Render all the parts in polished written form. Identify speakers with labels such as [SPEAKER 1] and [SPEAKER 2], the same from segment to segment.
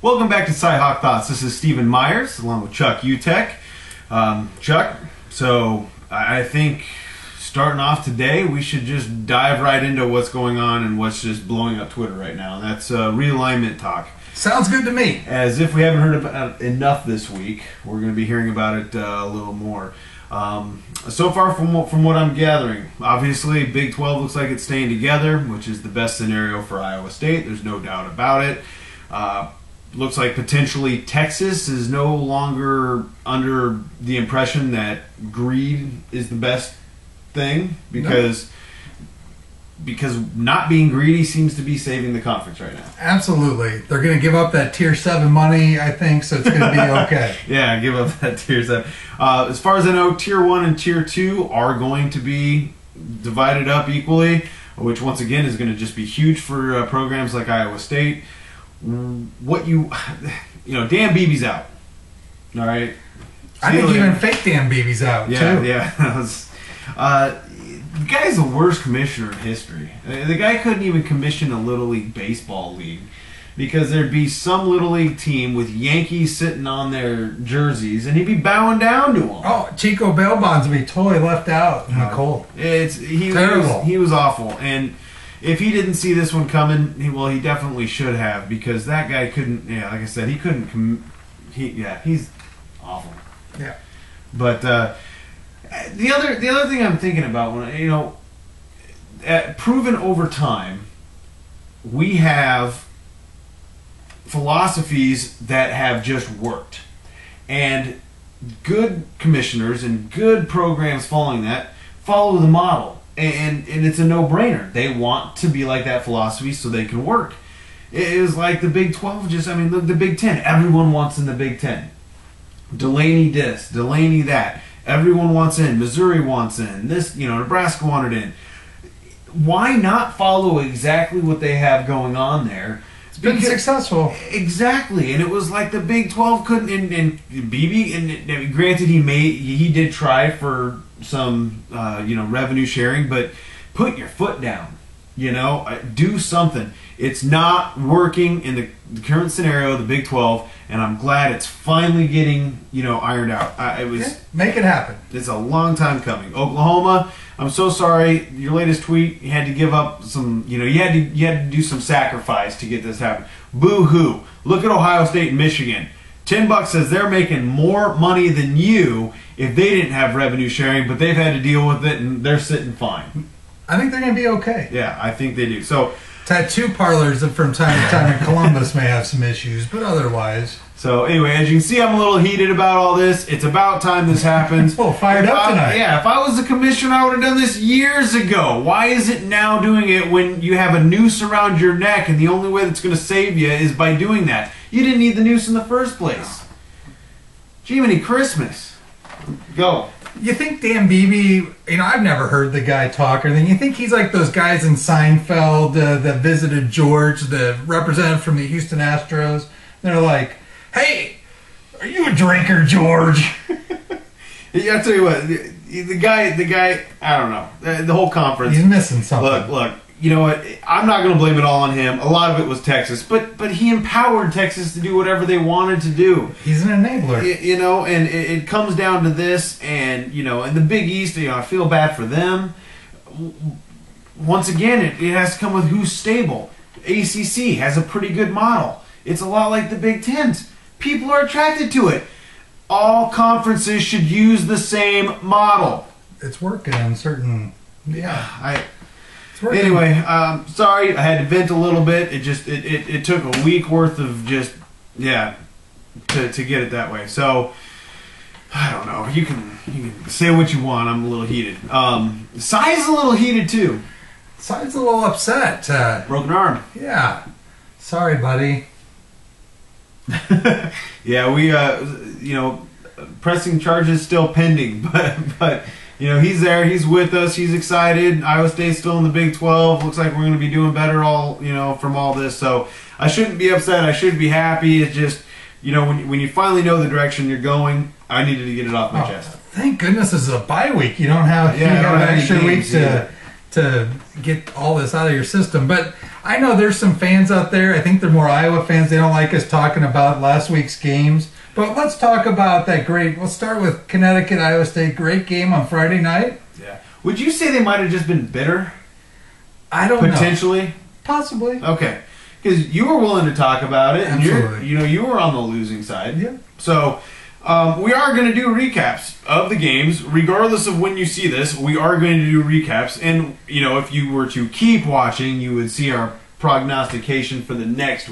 [SPEAKER 1] Welcome back to CyHawkThoughts. This is Stephen Myers along with Chuck Utek. Chuck, so I think starting off today, we should just dive right into what's going on and what's just blowing up Twitter right now. That's realignment talk.
[SPEAKER 2] Sounds good to me.
[SPEAKER 1] As if we haven't heard about it enough this week, we're going to be hearing about it a little more. So far from what I'm gathering, obviously Big 12 looks like it's staying together, which is the best scenario for Iowa State. There's no doubt about it. Looks like potentially Texas is no longer under the impression that greed is the best thing because not being greedy seems to be saving the conference right now.
[SPEAKER 2] Absolutely. They're going to give up that Tier 7 money, I think, so it's going to be okay.
[SPEAKER 1] Yeah, give up that Tier 7. As far as I know, Tier 1 and Tier 2 are going to be divided up equally, which once again is going to just be huge for programs like Iowa State. Dan Beebe's out. All right.
[SPEAKER 2] I think even fake Dan Beebe's out, too.
[SPEAKER 1] Yeah. The guy's the worst commissioner in history. The guy couldn't even commission a Little League baseball league because there'd be some Little League team with Yankees sitting on their jerseys, and he'd be bowing down to them.
[SPEAKER 2] Oh, Chico Bail Bonds would be totally left out in the cold.
[SPEAKER 1] Terrible. He was awful, and if he didn't see this one coming, he definitely should have, because that guy couldn't. Yeah, like I said, he couldn't. He's awful.
[SPEAKER 2] Yeah.
[SPEAKER 1] But the other thing I'm thinking about, when proven over time, we have philosophies that have just worked, and good commissioners and good programs following that follow the model. And it's a no-brainer. They want to be like that philosophy so they can work. It was like the Big 12, the Big 10. Everyone wants in the Big 10. Delaney this, Delaney that. Everyone wants in. Missouri wants in. Nebraska wanted in. Why not follow exactly what they have going on there?
[SPEAKER 2] It's been successful.
[SPEAKER 1] Exactly. And it was like the Big 12 couldn't, and BB, and granted he did try for some revenue sharing, but put your foot down, do something. It's not working in the current scenario, the Big 12, and I'm glad it's finally getting ironed out.
[SPEAKER 2] Make it happen.
[SPEAKER 1] It's a long time coming. Oklahoma, I'm so sorry. Your latest tweet, you had to give up some, you had to do some sacrifice to get this to happen. Boo hoo. Look at Ohio State and Michigan. $10 says they're making more money than you if they didn't have revenue sharing, but they've had to deal with it and they're sitting fine.
[SPEAKER 2] I think they're going to be okay.
[SPEAKER 1] Yeah, I think they do. So
[SPEAKER 2] tattoo parlors from time to time in Columbus may have some issues, but otherwise.
[SPEAKER 1] So anyway, as you can see, I'm a little heated about all this. It's about time this happens.
[SPEAKER 2] A little fired up tonight.
[SPEAKER 1] Yeah, if I was the commissioner, I would have done this years ago. Why is it now doing it when you have a noose around your neck and the only way that's going to save you is by doing that? You didn't need the noose in the first place. Jiminy Christmas. Go.
[SPEAKER 2] You think Dan Beebe, I've never heard the guy talk or anything. You think he's like those guys in Seinfeld that visited George, the representative from the Houston Astros? They're like, hey, are you a drinker, George?
[SPEAKER 1] I'll tell you what, the guy, I don't know. The whole conference.
[SPEAKER 2] He's missing something.
[SPEAKER 1] Look, you know what? I'm not going to blame it all on him. A lot of it was Texas, but he empowered Texas to do whatever they wanted to do.
[SPEAKER 2] He's an enabler.
[SPEAKER 1] And it comes down to this, and in the Big East, I feel bad for them. Once again, it has to come with who's stable. ACC has a pretty good model. It's a lot like the Big Tens. People are attracted to it. All conferences should use the same model.
[SPEAKER 2] It's working in certain. Yeah.
[SPEAKER 1] Anyway, sorry, I had to vent a little bit. It took a week worth of to get it that way. So I don't know. You can say what you want. I'm a little heated. Cy's a little heated too.
[SPEAKER 2] Cy's a little upset.
[SPEAKER 1] Broken arm.
[SPEAKER 2] Yeah. Sorry, buddy.
[SPEAKER 1] Yeah, we pressing charges still pending, but. He's there. He's with us. He's excited. Iowa State's still in the Big 12. Looks like we're going to be doing better from all this. So I shouldn't be upset. I should be happy. It's just, when you finally know the direction you're going, I needed to get it off my chest.
[SPEAKER 2] Thank goodness this is a bye week. You don't have an extra week to get all this out of your system. But I know there's some fans out there. I think they're more Iowa fans. They don't like us talking about last week's games. But let's talk about that great. We'll start with Connecticut, Iowa State. Great game on Friday night.
[SPEAKER 1] Yeah. Would you say they might have just been bitter?
[SPEAKER 2] I don't know.
[SPEAKER 1] Potentially?
[SPEAKER 2] Possibly.
[SPEAKER 1] Okay. Because you were willing to talk about it.
[SPEAKER 2] Absolutely.
[SPEAKER 1] And you were on the losing side.
[SPEAKER 2] Yeah.
[SPEAKER 1] So we are going to do recaps of the games. Regardless of when you see this, we are going to do recaps. And, if you were to keep watching, you would see our prognostication for the next.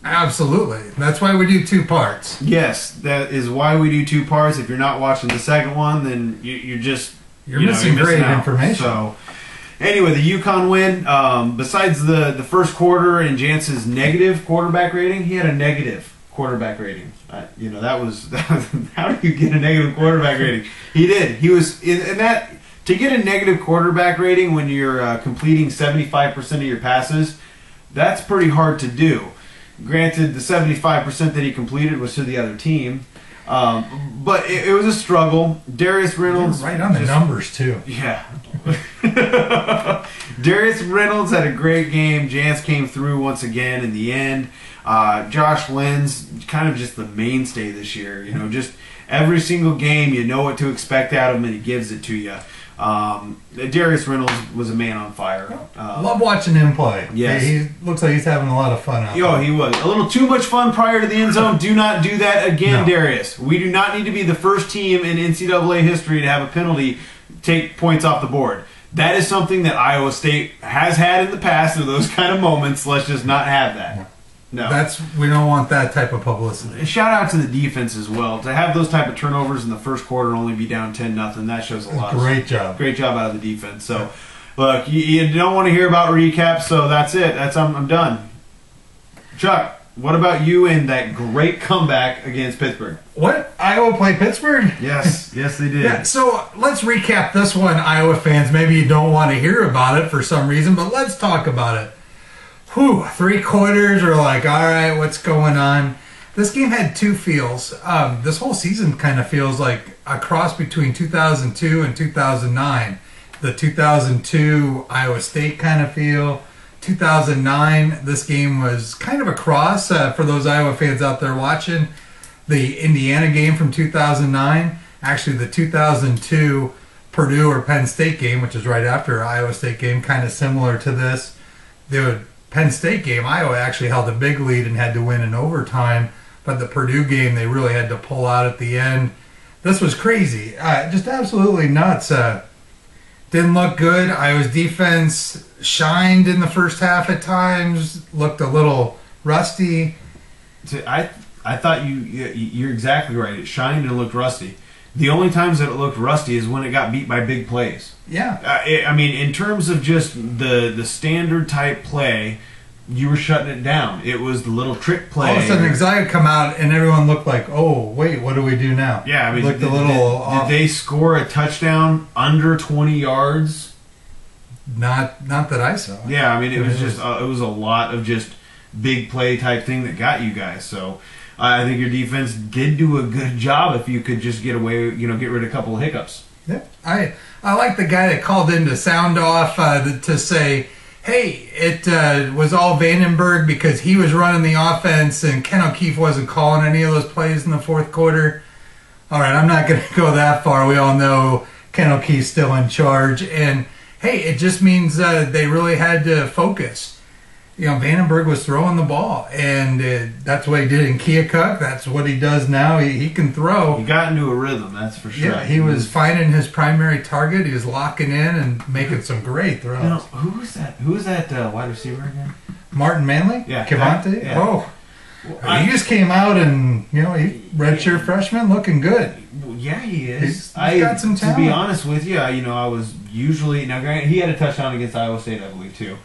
[SPEAKER 2] Absolutely. That's why we do 2 parts.
[SPEAKER 1] Yes, that is why we do 2 parts. If you're not watching the second one, then you're
[SPEAKER 2] missing great information.
[SPEAKER 1] So, anyway, the UConn win. Besides the first quarter and Jance's negative quarterback rating, he had a negative quarterback rating. That was how do you get a negative quarterback rating? He did. He was in that to get a negative quarterback rating when you're completing 75% of your passes. That's pretty hard to do. Granted, the 75% that he completed was to the other team, but it was a struggle. Darius Reynolds,
[SPEAKER 2] right on the numbers too.
[SPEAKER 1] Yeah. Darius Reynolds had a great game. Jance came through once again in the end. Josh Lynn's kind of just the mainstay this year. Just every single game, you know what to expect out of him, and he gives it to you. Darius Reynolds was a man on fire.
[SPEAKER 2] Love watching him play.
[SPEAKER 1] Yes.
[SPEAKER 2] He looks like he's having a lot of fun out there.
[SPEAKER 1] He was. A little too much fun prior to the end zone. Do not do that again,
[SPEAKER 2] No.
[SPEAKER 1] Darius. We do not need to be the first team in NCAA history to have a penalty take points off the board. That is something that Iowa State has had in the past, of those kind of moments. Let's just not have that. No.
[SPEAKER 2] We don't want that type of publicity.
[SPEAKER 1] Shout out to the defense as well. To have those type of turnovers in the first quarter and only be down 10-0, that shows a lot.
[SPEAKER 2] Great job.
[SPEAKER 1] Great job out of the defense. So, look, you don't want to hear about recaps, so that's it. I'm done. Chuck, what about you and that great comeback against Pittsburgh?
[SPEAKER 2] What? Iowa played Pittsburgh?
[SPEAKER 1] Yes. Yes, they did.
[SPEAKER 2] Yeah, so let's recap this one, Iowa fans. Maybe you don't want to hear about it for some reason, but let's talk about it. 3 quarters are like, all right, what's going on? This game had 2 feels. This whole season kind of feels like a cross between 2002 and 2009. The 2002 Iowa State kind of feel. 2009, this game was kind of a cross for those Iowa fans out there watching. The Indiana game from 2009, actually the 2002 Purdue or Penn State game, which is right after Iowa State game, kind of similar to this. The Penn State game, Iowa actually held a big lead and had to win in overtime, but the Purdue game, they really had to pull out at the end. This was crazy. Just absolutely nuts. Didn't look good. Iowa's defense shined in the first half at times, looked a little rusty.
[SPEAKER 1] I thought you're exactly right. It shined and looked rusty. The only times that it looked rusty is when it got beat by big plays.
[SPEAKER 2] Yeah.
[SPEAKER 1] In terms of just the standard type play, you were shutting it down. It was the little trick play.
[SPEAKER 2] All of a sudden, Xia come out, and everyone looked like, oh, wait, what do we do now?
[SPEAKER 1] Yeah,
[SPEAKER 2] looked
[SPEAKER 1] did they score a touchdown under 20 yards?
[SPEAKER 2] Not that I saw.
[SPEAKER 1] Yeah, it was just it was a lot of just big play type thing that got you guys. So I think your defense did do a good job if you could just get away, get rid of a couple of hiccups.
[SPEAKER 2] Yeah, I like the guy that called in to sound off to say, hey, it was all Vandenberg because he was running the offense and Ken O'Keefe wasn't calling any of those plays in the fourth quarter. All right, I'm not going to go that far. We all know Ken O'Keefe's still in charge. And, hey, it just means they really had to focus. Vandenberg was throwing the ball, and that's what he did in Keokuk. That's what he does now. He can throw.
[SPEAKER 1] He got into a rhythm, that's for sure.
[SPEAKER 2] Yeah, he was finding his primary target. He was locking in and making some great throws.
[SPEAKER 1] Who was that wide receiver again?
[SPEAKER 2] Martin Manley?
[SPEAKER 1] Yeah.
[SPEAKER 2] Kevonte?
[SPEAKER 1] Yeah.
[SPEAKER 2] Oh. He just came out and, he redshirt freshman looking good.
[SPEAKER 1] Well, yeah, he is.
[SPEAKER 2] He's got some talent.
[SPEAKER 1] To be honest with you, I was usually... Now, granted, he had a touchdown against Iowa State, I believe, too.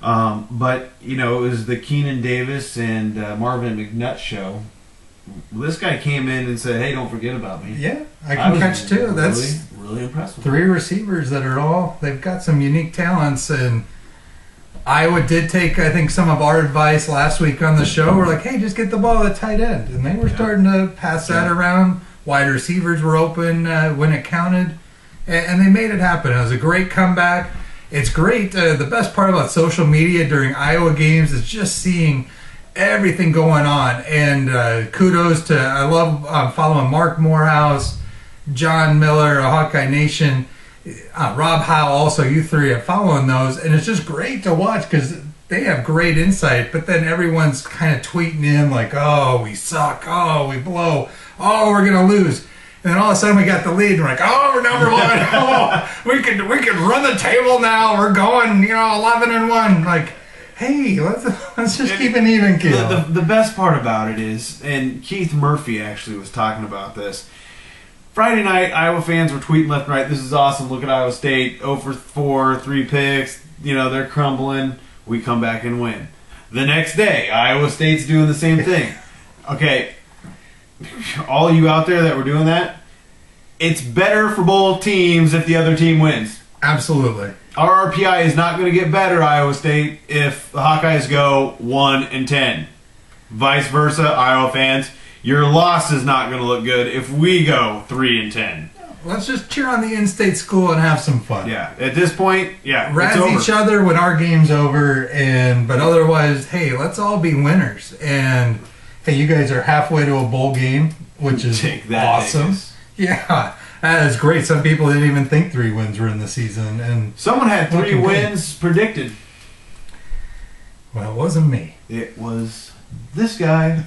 [SPEAKER 1] But, it was the Keenan Davis and Marvin McNutt show. This guy came in and said, hey, don't forget about me.
[SPEAKER 2] Yeah, I can catch too. That's
[SPEAKER 1] really impressive.
[SPEAKER 2] 3 receivers that are they've got some unique talents. And Iowa did take, I think, some of our advice last week on the show. We're like, hey, just get the ball at tight end. And they were starting to pass that around. Wide receivers were open when it counted. And they made it happen. It was a great comeback. it's great. The best part about social media during Iowa games is just seeing everything going on. And kudos to, I love following Mark Morehouse, John Miller, Hawkeye Nation, Rob Howe, also, you three are following those. And it's just great to watch because they have great insight. But then everyone's kind of tweeting in like, oh, we suck. Oh, we blow. Oh, we're going to lose. And then all of a sudden we got the lead, and we're like, oh, we're number one. Oh, we could run the table now. We're going, 11-1. Like, hey, let's just keep an even keel.
[SPEAKER 1] The best part about it is, and Keith Murphy actually was talking about this. Friday night, Iowa fans were tweeting left and right, this is awesome, look at Iowa State, 0 for 4, 3 picks, they're crumbling. We come back and win. The next day, Iowa State's doing the same thing. Okay. All you out there that were doing that, it's better for both teams if the other team wins.
[SPEAKER 2] Absolutely.
[SPEAKER 1] Our RPI is not going to get better, Iowa State, if the Hawkeyes go 1-10. Vice versa, Iowa fans, your loss is not going to look good if we go 3-10.
[SPEAKER 2] Let's just cheer on the in-state school and have some fun.
[SPEAKER 1] Yeah, at this point,
[SPEAKER 2] razz each other when our game's over, but otherwise, hey, let's all be winners. And hey, you guys are halfway to a bowl game, which is awesome.
[SPEAKER 1] Vegas.
[SPEAKER 2] Yeah, that is great. Some people didn't even think 3 wins were in the season, and
[SPEAKER 1] someone had 3 wins predicted.
[SPEAKER 2] Well, it wasn't me.
[SPEAKER 1] It was this guy.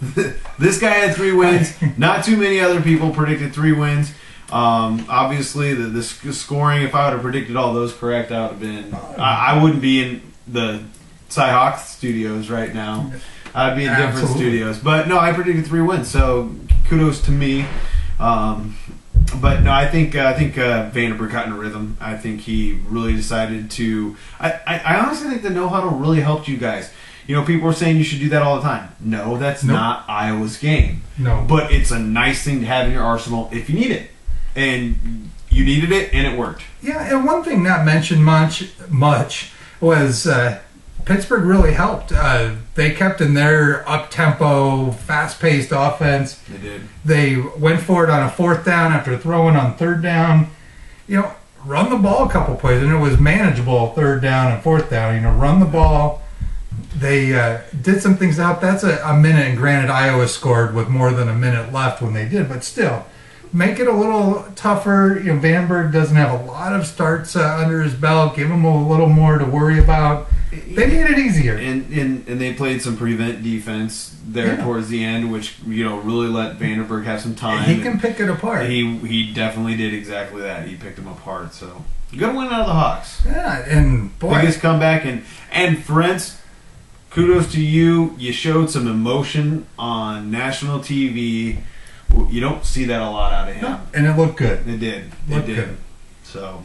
[SPEAKER 1] This guy had 3 wins. Not too many other people predicted 3 wins. Obviously, the scoring, if I would have predicted all those correct, I would have been. I wouldn't be in the CyHawk studios right now. I'd be in different studios. But no, I predicted 3 wins, so kudos to me. But no, I think Vandenberg got in a rhythm. I think he really decided to. I honestly think the know-huddle really helped you guys. People were saying you should do that all the time. No, that's not Iowa's game.
[SPEAKER 2] No.
[SPEAKER 1] But it's a nice thing to have in your arsenal if you need it. And you needed it, and it worked.
[SPEAKER 2] Yeah, and one thing not mentioned much was Pittsburgh really helped. They kept in their up-tempo, fast-paced offense.
[SPEAKER 1] They did. They
[SPEAKER 2] went for it on a 4th down after throwing on 3rd down. Run the ball a couple plays, and it was manageable 3rd down and 4th down. Run the ball. They did some things out. That's a minute, and granted, Iowa scored with more than a minute left when they did, but still, make it a little tougher. Vandenberg doesn't have a lot of starts under his belt. Give him a little more to worry about. They made it easier.
[SPEAKER 1] And they played some prevent defense there towards the end, which really let Vandenberg have some time.
[SPEAKER 2] He can pick it apart.
[SPEAKER 1] He definitely did exactly that. He picked them apart. So good win out of the Hawks.
[SPEAKER 2] Yeah, and boy,
[SPEAKER 1] biggest comeback. And friends, kudos to you. You showed some emotion on national TV. You don't see that a lot out of him.
[SPEAKER 2] And it looked good.
[SPEAKER 1] It did.
[SPEAKER 2] It did.
[SPEAKER 1] So